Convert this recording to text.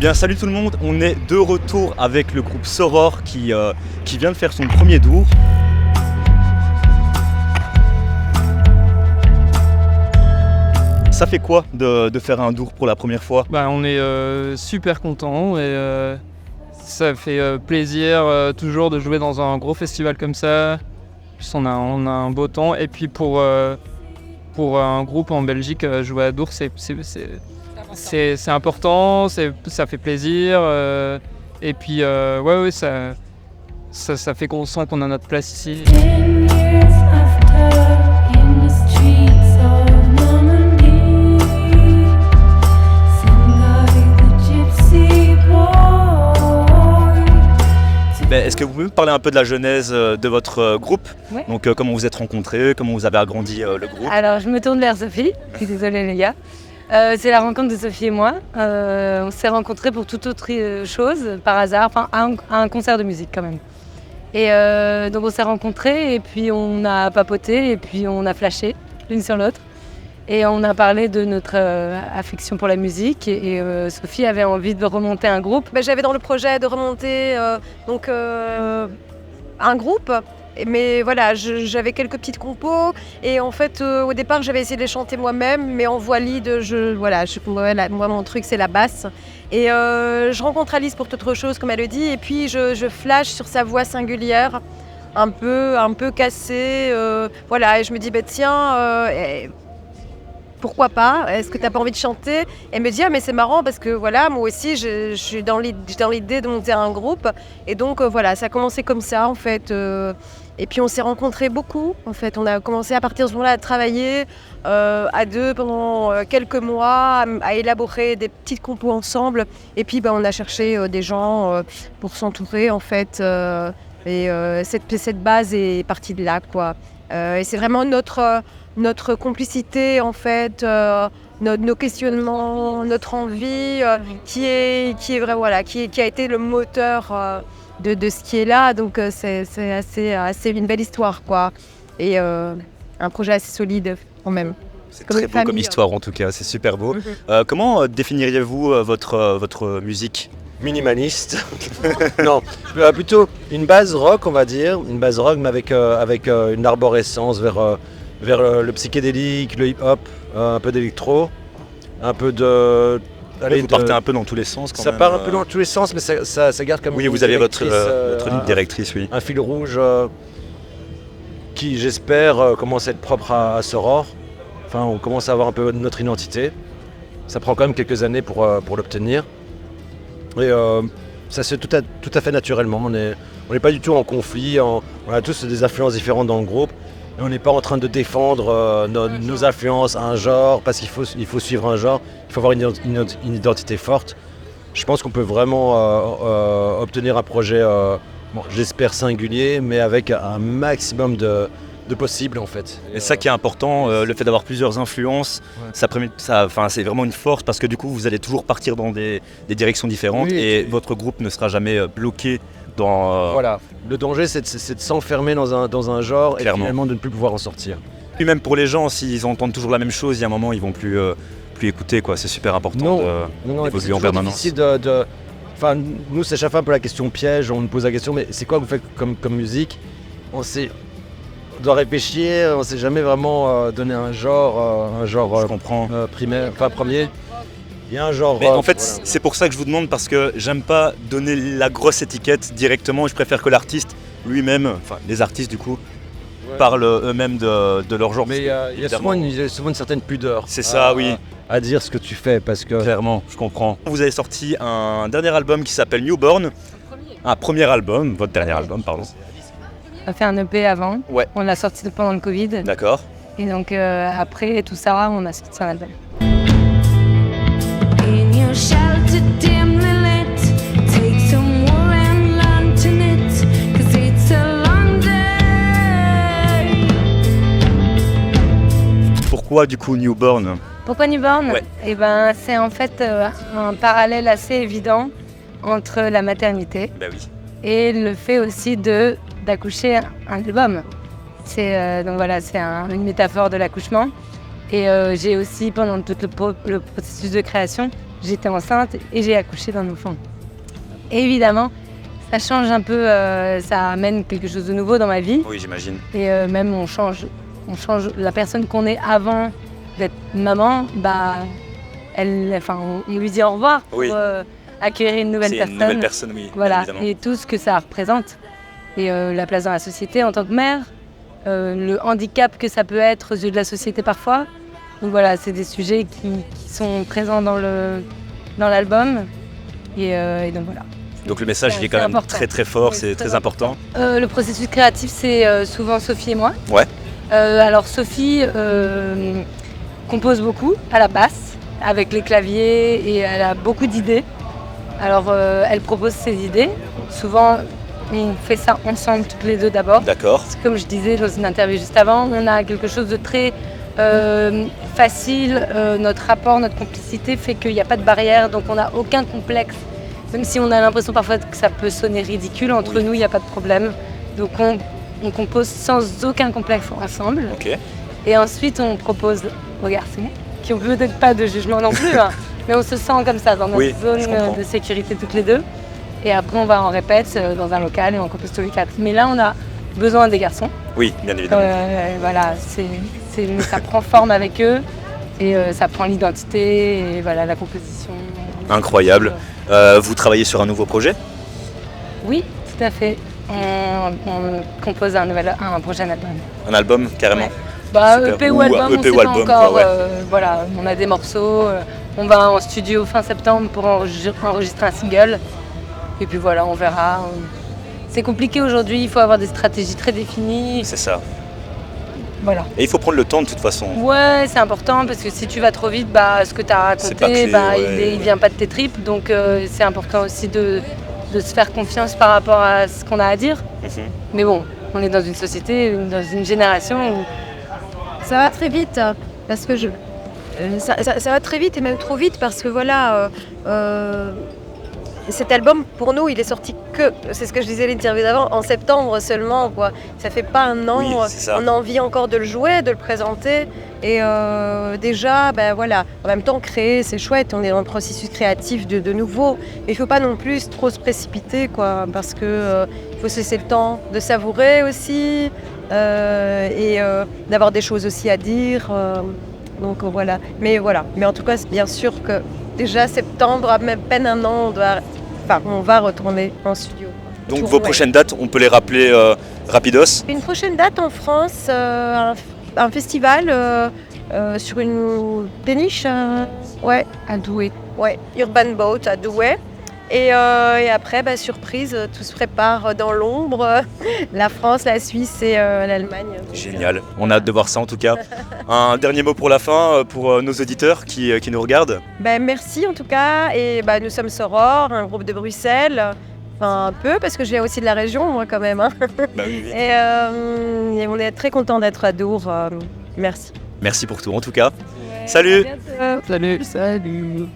bien salut tout le monde, on est de retour avec le groupe Soror qui vient de faire son premier dour. Ça fait quoi de faire un dour pour la première fois? On est super contents et ça fait plaisir toujours de jouer dans un gros festival comme ça. Puis on a un beau temps et puis pour un groupe en Belgique, jouer à Dour c'est important, ça fait plaisir et puis ça fait qu'on sent qu'on a notre place ici. Est-ce que vous pouvez me parler un peu de la genèse de votre groupe? Ouais. Donc comment vous êtes rencontrés, comment vous avez agrandi le groupe? Alors je me tourne vers Sophie, je suis désolée les gars. C'est la rencontre de Sophie et moi. On s'est rencontrés pour toute autre chose, par hasard, à un concert de musique quand même. Et donc on s'est rencontrés et puis on a papoté et puis on a flashé l'une sur l'autre. Et on a parlé de notre affection pour la musique et Sophie avait envie de remonter un groupe. J'avais dans le projet de remonter un group, mais voilà, j'avais quelques petites compos et en fait au départ j'avais essayé de les chanter moi-même, mais en voix lead, moi mon truc c'est la basse. Et je rencontre Alice pour autre chose comme elle le dit et puis je flash sur sa voix singulière, un peu cassée, et je me dis tiens, pourquoi pas? Est-ce que tu n'as pas envie de chanter? Elle me dit mais c'est marrant parce que voilà, moi aussi je suis dans l'idée de monter un groupe et donc ça a commencé comme ça en fait. Et puis on s'est rencontrés beaucoup en fait. On a commencé à partir de ce moment-là à travailler à deux pendant quelques mois, à élaborer des petites compos ensemble. Et puis on a cherché des gens pour s'entourer en fait. Cette base est partie de là quoi. Et c'est vraiment notre complicité en fait, nos questionnements, notre envie qui est vrai, voilà, qui a été le moteur de ce qui est là. Donc c'est assez une belle histoire quoi. Et un projet assez solide quand même. C'est très beau comme histoire en tout cas, c'est super beau. Comment définiriez-vous votre musique? Minimaliste. Non, plutôt une base rock, on va dire. Une base rock, mais avec une arborescence vers le psychédélique, le hip-hop, un peu d'électro, un peu de... Vous partez un peu dans tous les sens quand ça même. Ça part un peu dans tous les sens, mais ça garde comme... Oui, vous avez votre ligne directrice, oui. Un fil rouge qui, j'espère, commence à être propre à Soror. Enfin, on commence à avoir un peu notre identité. Ça prend quand même quelques années pour l'obtenir. Et ça se fait tout à fait naturellement. On n'est pas du tout en conflit, on a tous des influences différentes dans le groupe. Et on n'est pas en train de défendre nos influences à un genre parce qu'il faut suivre un genre, il faut avoir une identité forte. Je pense qu'on peut vraiment obtenir un projet, j'espère singulier, mais avec un maximum de possible en fait. Et ça qui est important, le fait d'avoir plusieurs influences, ouais. C'est vraiment une force parce que du coup vous allez toujours partir dans des directions différentes, oui, et votre groupe ne sera jamais bloqué dans... Voilà, le danger c'est de s'enfermer dans un genre et finalement de ne plus pouvoir en sortir. Puis même pour les gens, s'ils entendent toujours la même chose, il y a un moment ils vont plus écouter quoi. C'est super important d'évoluer en permanence. Nous c'est chaque fois un peu la question piège, on nous pose la question mais c'est quoi que vous faites comme musique? On doit réfléchir, on ne s'est jamais vraiment donné un genre primaire, premier. Il y a un genre. Mais en fait, c'est pour ça que je vous demande parce que j'aime pas donner la grosse étiquette directement. Je préfère que l'artiste lui-même, les artistes du coup, parlent eux-mêmes de leur genre. Mais il y a souvent une certaine pudeur. C'est ça, oui. À dire ce que tu fais parce que. Clairement, je comprends. Vous avez sorti un dernier album qui s'appelle Newborn. Un premier album, votre dernier album, pardon. On a fait un EP avant, ouais. On l'a sorti pendant le Covid. D'accord. Et donc après tout ça, on a sorti un album. Pourquoi du coup Newborn? Pourquoi Newborn? Ouais. C'est en fait un parallèle assez évident entre la maternité et le fait aussi d'accoucher un album. C'est une métaphore de l'accouchement. Et j'ai aussi, pendant tout le processus de création, j'étais enceinte et j'ai accouché d'un enfant. Et évidemment, ça change un peu, ça amène quelque chose de nouveau dans ma vie. Oui, j'imagine. Et même on change la personne qu'on est avant d'être maman, bah, on lui dit au revoir pour accueillir une nouvelle personne. C'est une nouvelle personne, oui. Voilà, et tout ce que ça représente. Et la place dans la société en tant que mère, le handicap que ça peut être aux yeux de la société parfois. Donc voilà, c'est des sujets qui sont présents dans l'album. Et donc voilà. Donc le message il est quand même important. très très fort, Oui, c'est très important. Le processus créatif, c'est souvent Sophie et moi. Ouais. Alors Sophie compose beaucoup à la basse, avec les claviers, et elle a beaucoup d'idées. Alors elle propose ses idées. Souvent, on fait ça ensemble, toutes les deux d'abord. D'accord. Comme je disais dans une interview juste avant, on a quelque chose de très facile. Notre rapport, notre complicité fait qu'il n'y a pas de barrière, donc on n'a aucun complexe. Même si on a l'impression parfois que ça peut sonner ridicule, entre nous, il n'y a pas de problème. Donc on compose sans aucun complexe ensemble. Ok. Et ensuite, on propose aux garçons, qui n'ont peut-être pas de jugement non plus, hein, mais on se sent comme ça, dans notre zone de sécurité toutes les deux. Et après, on va en répète dans un local et on compose tous les 4. Mais là, on a besoin des garçons. Oui, bien évidemment. Voilà, ça prend forme avec eux et ça prend l'identité et voilà, la composition. Incroyable. Vous travaillez sur un nouveau projet ? Oui, tout à fait. On compose un prochain album. Un album, carrément. Ouais. Bah, EP ou album, on sait pas encore. Voilà, on a des morceaux. On va en studio fin septembre pour enregistrer un single. Et puis voilà, on verra. C'est compliqué aujourd'hui, il faut avoir des stratégies très définies. C'est ça. Voilà. Et il faut prendre le temps de toute façon. Ouais, c'est important parce que si tu vas trop vite, bah, ce que tu as raconté, il vient pas de tes tripes. Donc c'est important aussi de se faire confiance par rapport à ce qu'on a à dire. Mais bon, on est dans une société, dans une génération où ça va très vite parce que ça va très vite et même trop vite parce que voilà, cet album pour nous il est sorti que, c'est ce que je disais l'interview d'avant, en septembre seulement quoi. Ça fait pas un an, on a envie encore de le jouer, de le présenter et déjà ben voilà, en même temps créer c'est chouette, on est dans un processus créatif de nouveau, mais il faut pas non plus trop se précipiter quoi parce que il faut se laisser le temps de savourer aussi. Et d'avoir des choses aussi à dire. Donc voilà. Mais en tout cas, c'est bien sûr que déjà septembre, à même peine un an, on va retourner en studio. Donc vos prochaines dates, on peut les rappeler rapidos. Une prochaine date en France, un festival sur une péniche, à Douai. Ouais, Urban Boat à Douai. Et après, surprise, tout se prépare dans l'ombre. La France, la Suisse et l'Allemagne. Génial, on a hâte de voir ça en tout cas. Un dernier mot pour la fin, pour nos auditeurs qui nous regardent. Merci en tout cas. Et nous sommes Soror, un groupe de Bruxelles. Enfin un peu, parce que je viens aussi de la région, moi quand même. Oui. Et on est très contents d'être à Dour. Merci. Merci pour tout en tout cas. Salut. Salut.